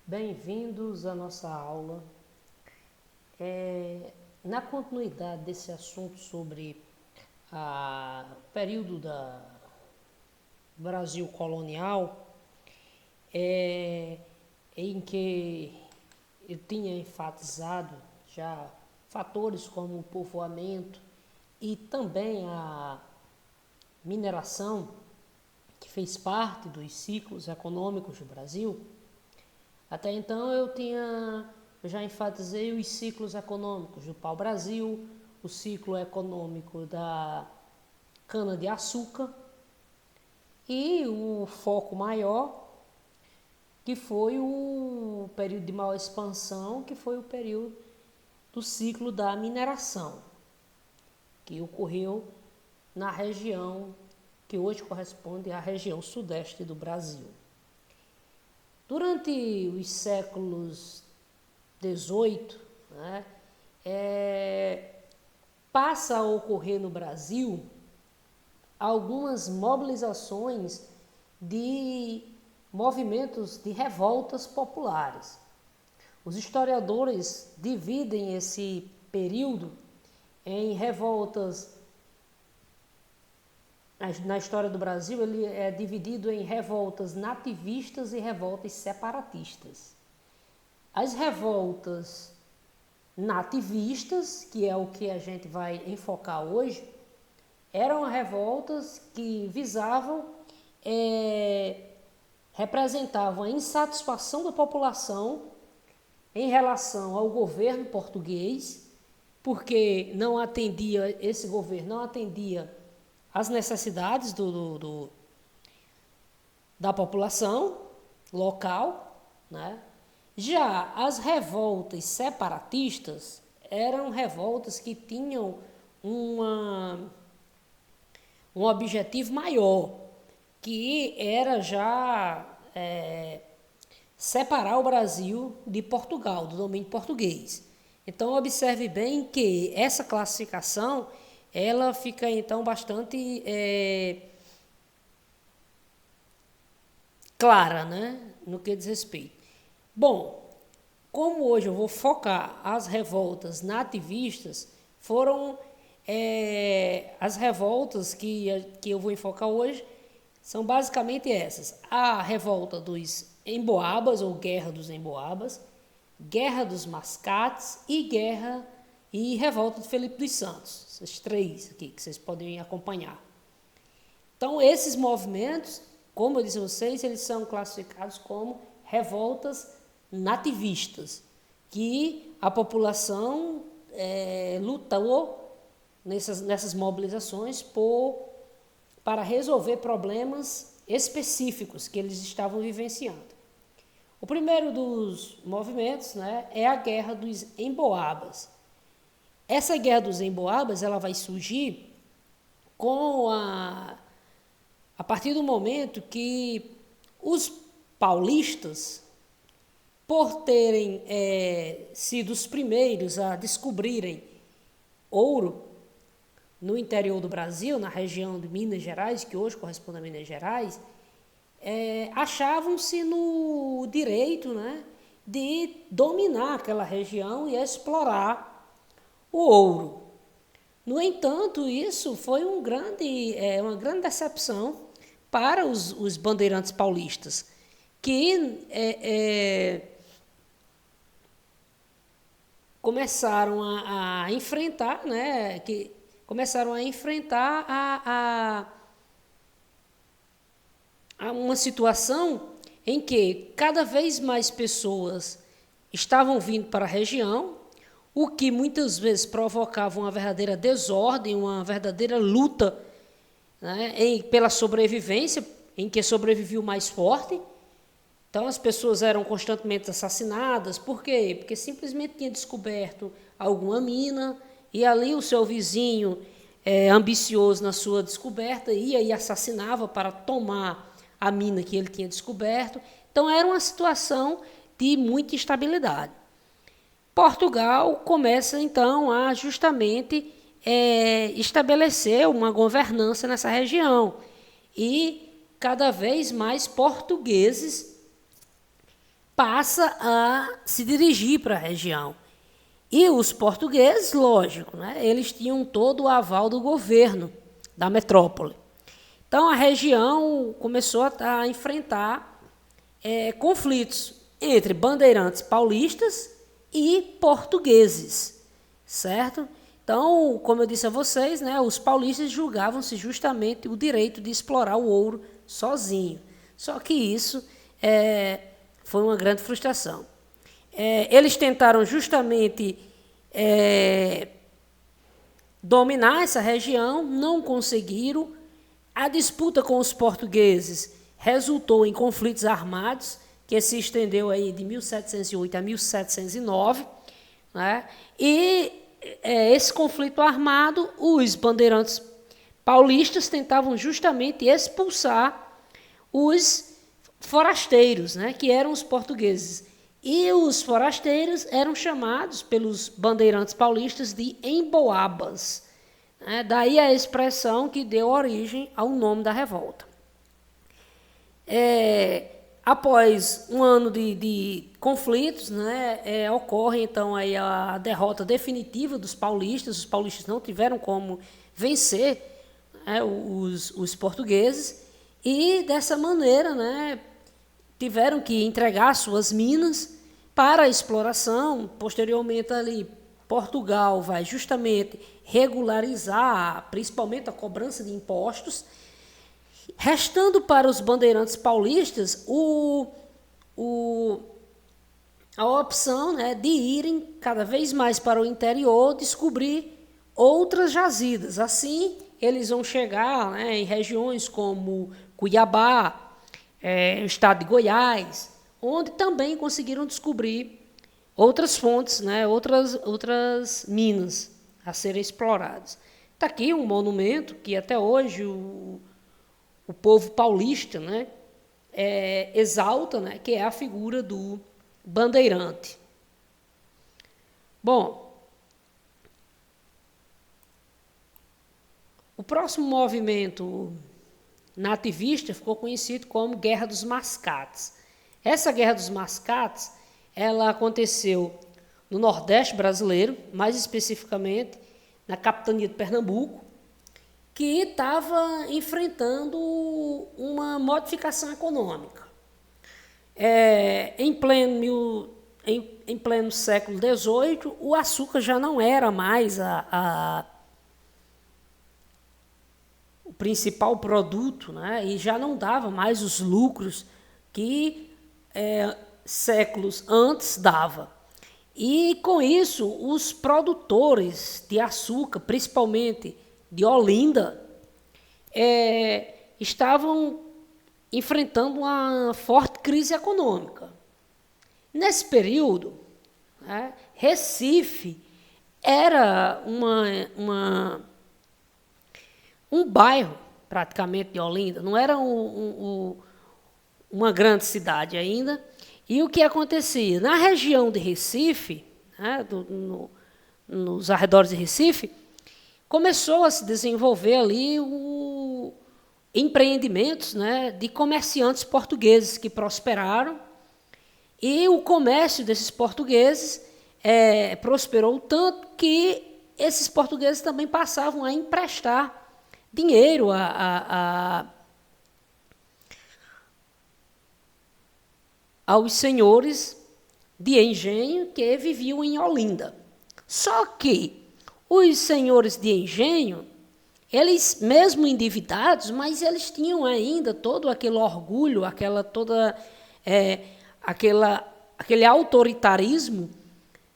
Bem-vindos à nossa aula. Na continuidade desse assunto sobre o período do Brasil colonial, em que eu tinha enfatizado já fatores como o povoamento e também a mineração, que fez parte dos ciclos econômicos do Brasil. Até então eu já enfatizei os ciclos econômicos do pau-brasil, o ciclo econômico da cana-de-açúcar e o foco maior, que foi o período de maior expansão, que foi o período do ciclo da mineração, que ocorreu na região que hoje corresponde à região sudeste do Brasil. Durante os séculos XVIII, passa a ocorrer no Brasil algumas mobilizações de movimentos de revoltas populares. Os historiadores dividem esse período em revoltas. Na história do Brasil, ele é dividido em revoltas nativistas e revoltas separatistas. As revoltas nativistas, que é o que a gente vai enfocar hoje, eram revoltas que representavam a insatisfação da população em relação ao governo português, porque esse governo não atendia as necessidades da população local, né? Já as revoltas separatistas eram revoltas que tinham um objetivo maior, que era já separar o Brasil de Portugal, do domínio português. Então, observe bem que essa classificação ela fica, então, bastante clara, né, no que diz respeito. Bom, como hoje eu vou focar as revoltas nativistas, foram as revoltas que eu vou enfocar hoje, são basicamente essas. A revolta dos Emboabas, ou Guerra dos Emboabas, Guerra dos Mascates e revolta de Felipe dos Santos. Esses três aqui que vocês podem acompanhar. Então, esses movimentos, como eu disse a vocês, eles são classificados como revoltas nativistas, que a população lutou nessas mobilizações para resolver problemas específicos que eles estavam vivenciando. O primeiro dos movimentos, né, é a Guerra dos Emboabas. Essa Guerra dos Emboabas ela vai surgir a partir do momento que os paulistas, por terem sido os primeiros a descobrirem ouro no interior do Brasil, na região de Minas Gerais, que hoje corresponde a Minas Gerais, achavam-se no direito, né, de dominar aquela região e explorar o ouro. No entanto, isso foi uma grande decepção para os bandeirantes paulistas, que começaram a enfrentar, né, a uma situação em que cada vez mais pessoas estavam vindo para a região, o que muitas vezes provocava uma verdadeira desordem, uma verdadeira luta, né, pela sobrevivência, em que sobrevivia o mais forte. Então, as pessoas eram constantemente assassinadas. Por quê? Porque simplesmente tinha descoberto alguma mina e ali o seu vizinho, ambicioso na sua descoberta, ia e assassinava para tomar a mina que ele tinha descoberto. Então, era uma situação de muita instabilidade. Portugal começa, então, a justamente estabelecer uma governança nessa região. E cada vez mais portugueses passa a se dirigir para a região. E os portugueses, lógico, né, eles tinham todo o aval do governo da metrópole. Então, a região começou a enfrentar conflitos entre bandeirantes paulistas e portugueses, certo? Então, como eu disse a vocês, né, os paulistas julgavam-se justamente o direito de explorar o ouro sozinho. Só que isso foi uma grande frustração. Eles tentaram justamente dominar essa região, não conseguiram. A disputa com os portugueses resultou em conflitos armados, que se estendeu aí de 1708 a 1709. Né? E esse conflito armado, os bandeirantes paulistas tentavam justamente expulsar os forasteiros, né, que eram os portugueses. E os forasteiros eram chamados pelos bandeirantes paulistas de emboabas. Né? Daí a expressão que deu origem ao nome da revolta. Após um ano de conflitos, né, ocorre então aí a derrota definitiva dos paulistas. Os paulistas não tiveram como vencer, né, os portugueses, e dessa maneira, né, tiveram que entregar suas minas para a exploração. Posteriormente ali, Portugal vai justamente regularizar, principalmente a cobrança de impostos, restando para os bandeirantes paulistas a opção, né, de irem cada vez mais para o interior descobrir outras jazidas. Assim, eles vão chegar, né, em regiões como Cuiabá, o estado de Goiás, onde também conseguiram descobrir outras fontes, né, outras minas a serem exploradas. Está aqui um monumento que até hoje o povo paulista, né, exalta, né, que é a figura do bandeirante. Bom, o próximo movimento nativista ficou conhecido como Guerra dos Mascates. Essa Guerra dos Mascates, ela aconteceu no Nordeste brasileiro, mais especificamente na capitania de Pernambuco, que estava enfrentando uma modificação econômica. Em pleno século XVIII, o açúcar já não era mais o principal produto, né? E já não dava mais os lucros que séculos antes dava. E, com isso, os produtores de açúcar, principalmente de Olinda, estavam enfrentando uma forte crise econômica. Nesse período, né, Recife era um bairro, praticamente, de Olinda, não era uma grande cidade ainda. E o que acontecia? Na região de Recife, né, nos arredores de Recife, começou a se desenvolver ali empreendimentos, né, de comerciantes portugueses que prosperaram, e o comércio desses portugueses prosperou tanto que esses portugueses também passavam a emprestar dinheiro aos senhores de engenho que viviam em Olinda. Só que os senhores de engenho, eles mesmo endividados, mas eles tinham ainda todo aquele orgulho, aquele autoritarismo,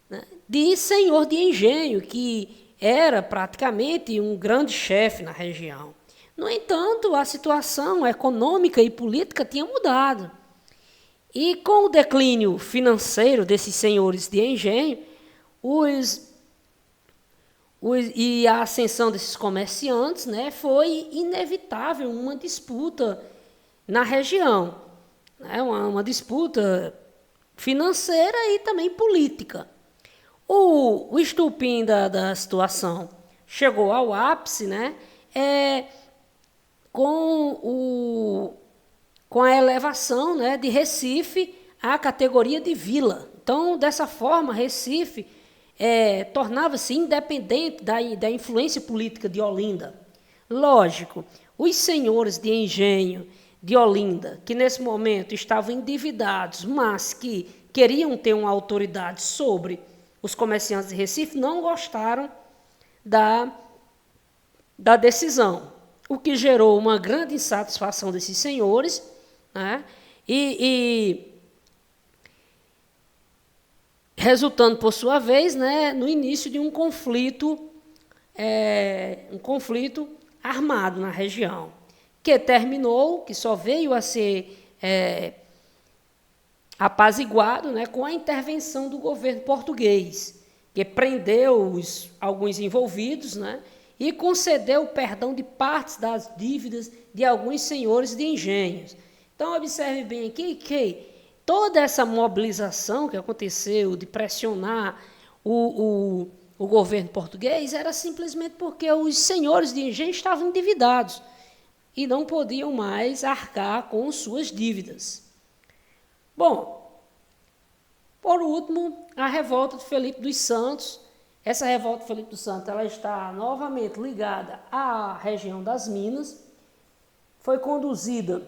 né, de senhor de engenho, que era praticamente um grande chefe na região. No entanto, a situação econômica e política tinha mudado. E com o declínio financeiro desses senhores de engenho, e a ascensão desses comerciantes, né, foi inevitável uma disputa na região, né, uma disputa financeira e também política. O estupim da situação chegou ao ápice, né, com a elevação, né, de Recife à categoria de vila. Então, dessa forma, Recife tornava-se independente da influência política de Olinda. Lógico, os senhores de engenho de Olinda, que nesse momento estavam endividados, mas que queriam ter uma autoridade sobre os comerciantes de Recife, não gostaram da decisão, o que gerou uma grande insatisfação desses senhores, né? Resultando, por sua vez, né, no início de um conflito armado na região, que terminou, que só veio a ser apaziguado, né, com a intervenção do governo português, que prendeu alguns envolvidos, né, e concedeu o perdão de partes das dívidas de alguns senhores de engenhos. Então, observe bem aqui que toda essa mobilização que aconteceu de pressionar o governo português era simplesmente porque os senhores de engenho estavam endividados e não podiam mais arcar com suas dívidas. Bom, por último, a revolta de Felipe dos Santos. Essa revolta de Felipe dos Santos ela está novamente ligada à região das Minas. Foi conduzida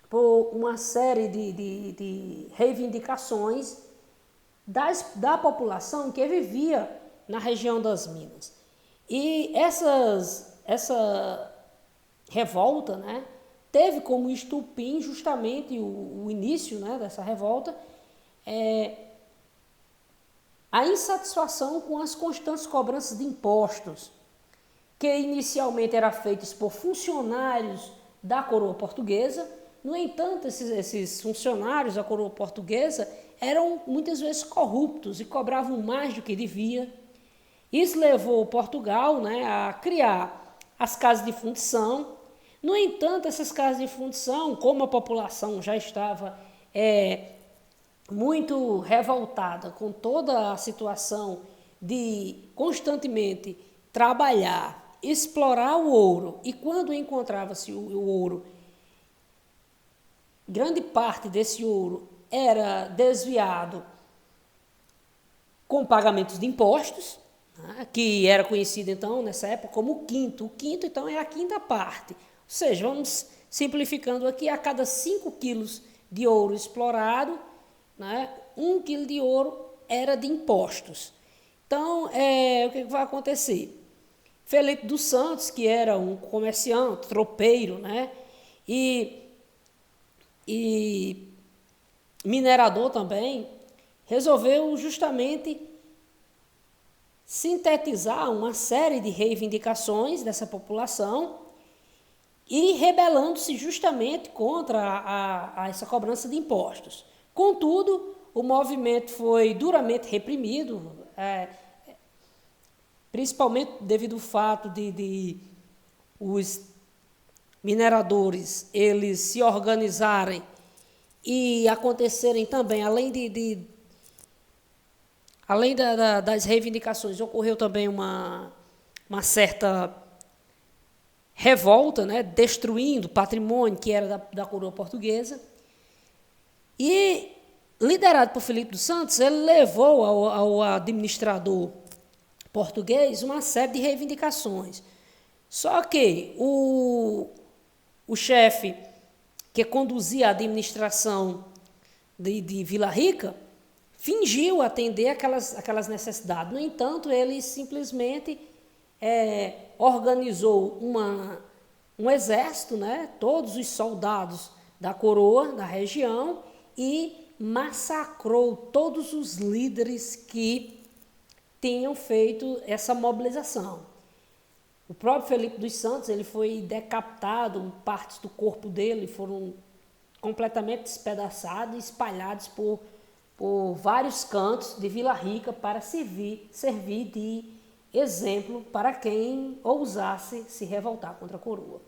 por uma série de reivindicações da população que vivia na região das Minas. E essa revolta, né, teve como estupim justamente o início, né, dessa revolta, a insatisfação com as constantes cobranças de impostos, que inicialmente eram feitos por funcionários da coroa portuguesa. No entanto, esses funcionários da coroa portuguesa eram muitas vezes corruptos e cobravam mais do que devia. Isso levou Portugal, né, a criar as casas de fundição. No entanto, essas casas de fundição, como a população já estava muito revoltada com toda a situação de constantemente trabalhar, explorar o ouro, e quando encontrava-se o ouro, grande parte desse ouro era desviado com pagamentos de impostos, né, que era conhecido então nessa época como o quinto. O quinto então é a quinta parte, ou seja, vamos simplificando aqui, a cada 5 quilos de ouro explorado, né, 1 quilo de ouro era de impostos. Então, o que vai acontecer? Felipe dos Santos, que era um comerciante, tropeiro, né, e minerador também, resolveu justamente sintetizar uma série de reivindicações dessa população e rebelando-se justamente contra essa cobrança de impostos. Contudo, o movimento foi duramente reprimido, principalmente devido ao fato de os mineradores eles se organizarem e acontecerem também, além das reivindicações, ocorreu também uma certa revolta, né, destruindo patrimônio que era da coroa portuguesa. E, liderado por Felipe dos Santos, ele levou ao administrador português uma série de reivindicações. Só que o chefe que conduzia a administração de Vila Rica fingiu atender aquelas necessidades. No entanto, ele simplesmente organizou um exército, né, todos os soldados da coroa, da região, e massacrou todos os líderes que tinham feito essa mobilização. O próprio Felipe dos Santos ele foi decapitado, partes do corpo dele foram completamente despedaçados e espalhados por vários cantos de Vila Rica para servir de exemplo para quem ousasse se revoltar contra a coroa.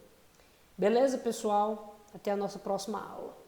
Beleza, pessoal? Até a nossa próxima aula.